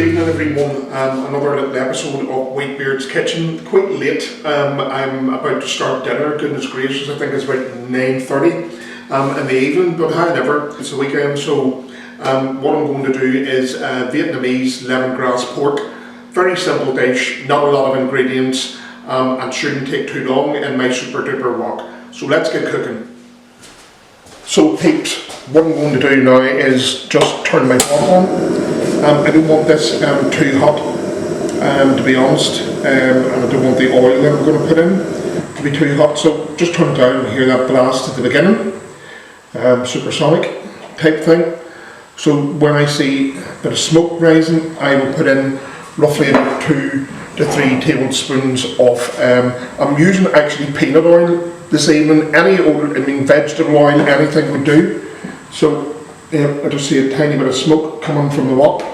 evening everyone, another little episode of Whitebeard's Kitchen. Quite late, I'm about to start dinner, goodness gracious, I think it's about 9:30 in the evening, but however, it's the weekend, so what I'm going to do is Vietnamese lemongrass pork. Very simple dish, not a lot of ingredients, and shouldn't take too long in my super duper wok. So let's get cooking. So peeps, what I'm going to do now is just turn my pot on. I don't want this too hot, to be honest, and I don't want the oil that I'm going to put in to be too hot, so just turn it down and hear that blast at the beginning, supersonic type thing. So when I see a bit of smoke rising, I will put in roughly about 2 to 3 tablespoons of, I'm using actually peanut oil this evening. Any oil, vegetable oil, anything would do. So I just see a tiny bit of smoke coming from the wok,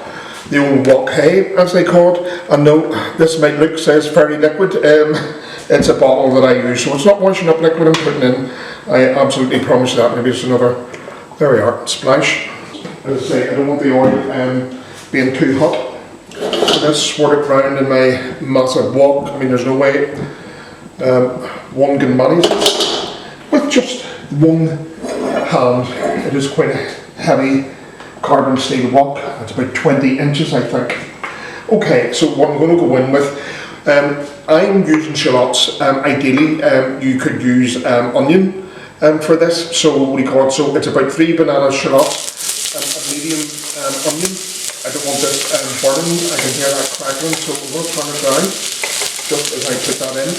the old wok hay as they call it. And no, this might look, says very liquid, it's a bottle that I use, so it's not washing up liquid I'm putting in, I absolutely promise that. Maybe it's another, there we are, splash. As I say, I don't want the oil being too hot. So let's swirl it round in my massive wok. There's no way one can manage this with just one hand. It is quite a heavy carbon steel wok. It's about 20 inches I think. Okay, so what I'm going to go in with, I'm using shallots. Ideally you could use onion for this, so what do you call it? So it's about 3 banana shallots, a medium onion. I don't want this burning, I can hear that crackling, so I'm going to turn it down just as I put that in.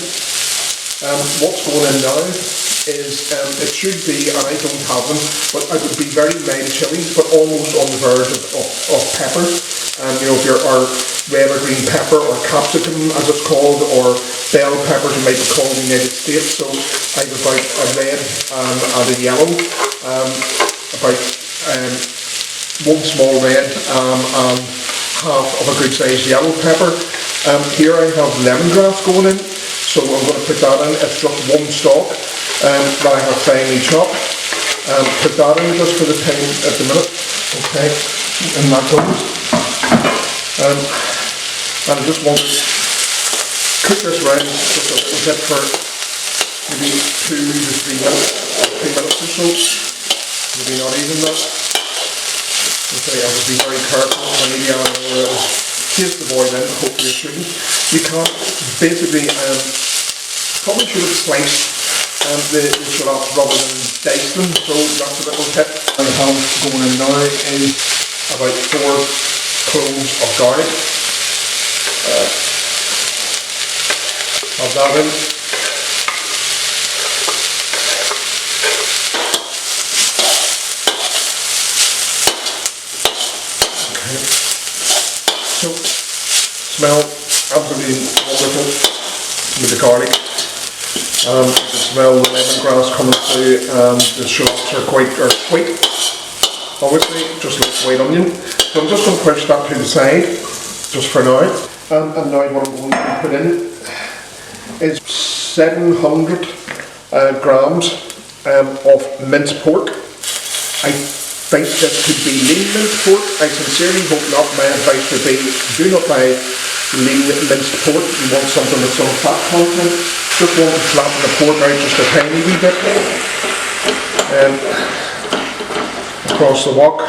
What's going in now is, it should be, and I don't have them, but it would be very mild chilies, but almost on the verge of pepper. If you're red or green pepper, or capsicum as it's called, or bell peppers it might be called in the United States. So I have about a red and a yellow, about 1 small red and half of a good sized yellow pepper. Here I have lemongrass going in, so I'm going to put that in. It's just 1 stalk that I have finely chopped. Put that in just for the time at the minute. Okay, and that goes. And I just want to cook this round just a little bit for maybe 2 to 3 minutes, 3 minutes or so. Maybe not even that. Okay, I have to be very careful when you taste the boil in, hopefully it shouldn't. You can't, basically, probably should have sliced the shallots rather than diced them, so that's a little tip. I have going in now is about 4 cloves of garlic. Have that in. So, smell absolutely wonderful with the garlic. You can smell the lemongrass coming through, and the shallots are quite sweet, obviously, just like white onion. So I'm just going to push that to the side, just for now. And now what I'm going to put in is 700 grams of minced pork. I think this could be lean minced pork. I sincerely hope not. My advice would be, do not buy lean minced pork. You want something with some fat content. Just want to flatten the pork out just a tiny wee bit. Across the wok.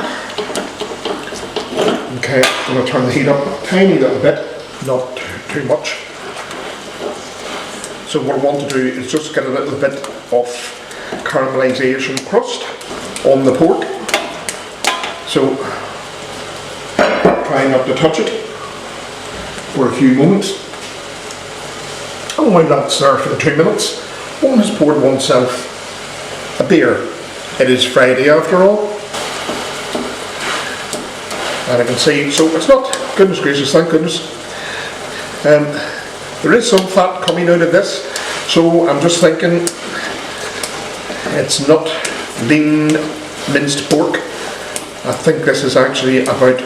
Okay, I'm going to turn the heat up a tiny little bit, not too much. So what I want to do is just get a little bit of caramelization crust on the pork. So, try not to touch it for a few moments. And while that's there for the 2 minutes, one has poured oneself a beer. It is Friday after all. And I can see, so it's not, goodness gracious, thank goodness. There is some fat coming out of this, so I'm just thinking it's not lean minced pork. I think this is actually about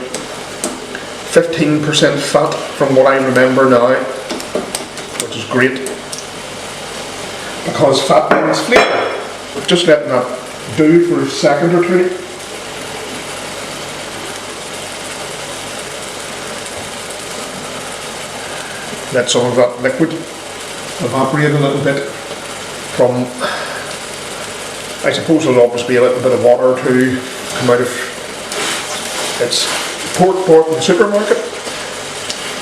15% fat from what I remember now, which is great, because fat means flavour. Just letting that do for a second or two. let some of that liquid evaporate a little bit from, I suppose there'll always be a little bit of water to come out of its pork bought in the supermarket.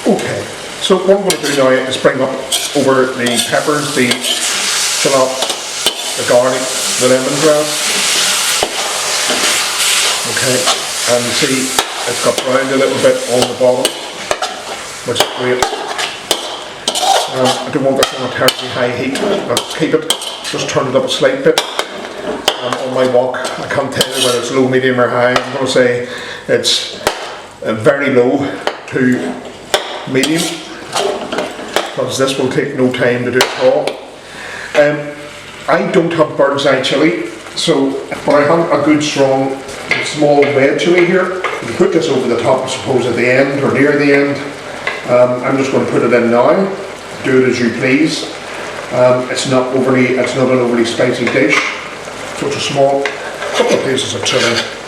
Okay, so what I'm going to do now is bring up over the peppers, the shallot, the garlic, the lemongrass. Okay, and see it's got browned a little bit on the bottom, which is great. I don't want this on a terribly high heat. I'll keep it, just turn it up a slight bit. On my wok, I can't tell you whether it's low, medium or high. I'm going to say it's very low to medium, because this will take no time to do at all. I don't have bird's eye chilli, so but I have a good strong small red chilli here. You put this over the top, I suppose, at the end or near the end. I'm just going to put it in now. Do it as you please. It's not an overly spicy dish. So it's a small couple of pieces of chilli.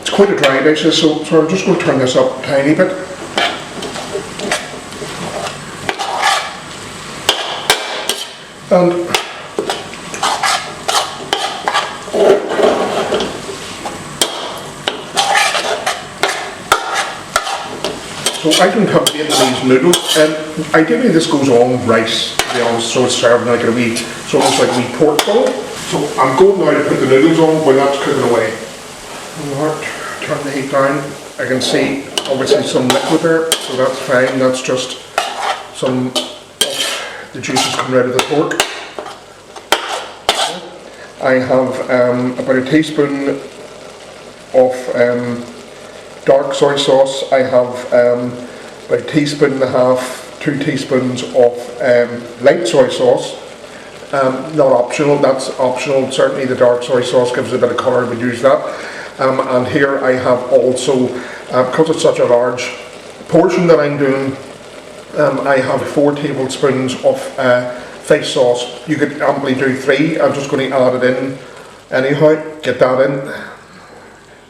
It's quite a dry dish, so I'm just going to turn this up a tiny bit. And so I don't have Vietnamese noodles, and ideally this goes on rice, to be honest, so it's served like it's almost like a wee pork bowl. So I'm going now to put the noodles on while that's cooking away. Turn the heat down. I can see obviously some liquid there, so that's fine. That's just some of the juices coming out of the pork. I have about a teaspoon of dark soy sauce. I have about a teaspoon and a half, 2 teaspoons of light soy sauce. Not optional, that's optional. Certainly the dark soy sauce gives it a bit of colour, we use that. And here I have also, because it's such a large portion that I'm doing, I have 4 tablespoons of fish sauce. You could amply do 3. I'm just going to add it in anyhow, get that in.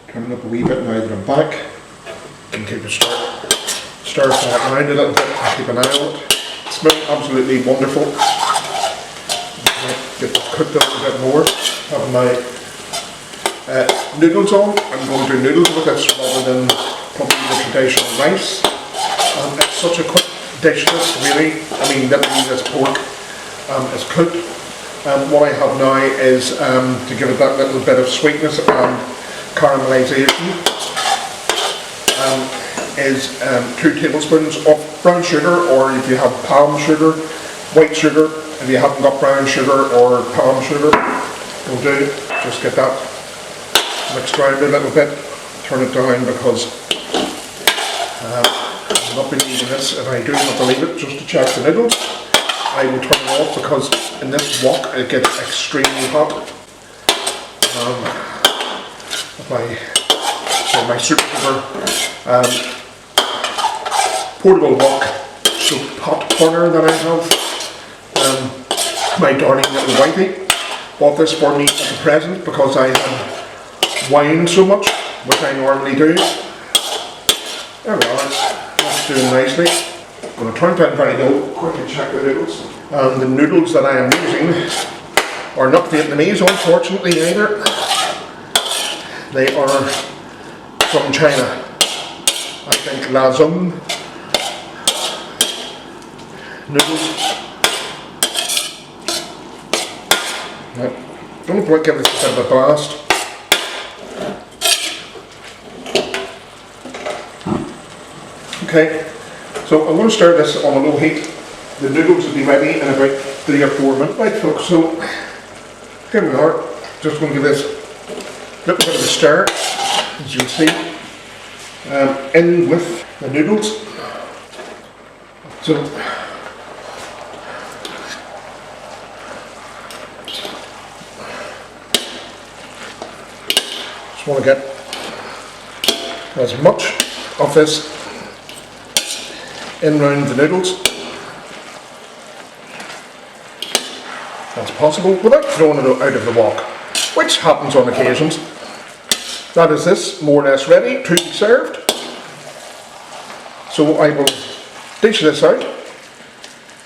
Turn it up a wee bit now that I'm back. And keep it stir that around a little bit and keep an eye on it. It smells absolutely wonderful. Get this cooked a little bit more. Have my noodles on. I'm going to do noodles with this rather than probably the traditional rice. It's such a quick dish this, really. I mean, literally this pork is cooked. What I have now is, to give it that little bit of sweetness and caramelization, is 2 tablespoons of brown sugar, or if you have palm sugar, white sugar. If you haven't got brown sugar or palm sugar, will do. Just get that mixed around a little bit, turn it down, because I've not been eating this. If I do have to leave it just to check the noodles, I will turn it off, because in this wok it gets extremely hot. My super portable wok soap pot corner that I have, my darling little wifey bought this for me as a present because I had whined so much, which I normally do. There we are, that's doing nicely. I'm going to turn it down very low, quickly check the noodles. And the noodles that I am using are not Vietnamese, unfortunately, either. They are from China. I think Lazum noodles. Right. I'm going to give this a bit of a blast. Okay, so I'm going to stir this on a low heat. The noodles will be ready in about 3 or 4 minutes, right folks, so here we are. Just going to give this a little bit of a stir, as you'll see, in with the noodles. So just want to get as much of this in round the noodles as possible without throwing it out of the wok, which happens on occasions. That is this, more or less ready to be served. So I will dish this out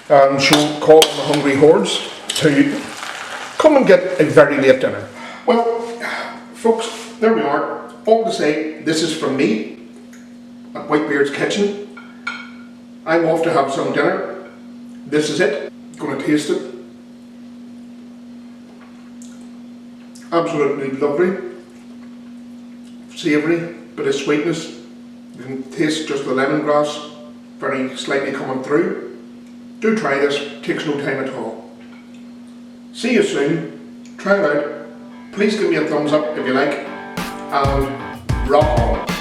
and call on the hungry hordes to come and get a very late dinner. Well, folks, there we are. All to say, this is from me at Whitebeard's Kitchen. I'm off to have some dinner. This is it. Going to taste it. Absolutely lovely. Savoury, bit of sweetness. You can taste just the lemongrass very slightly coming through. Do try this, takes no time at all. See you soon, try it out. Please give me a thumbs up if you like, and rock on.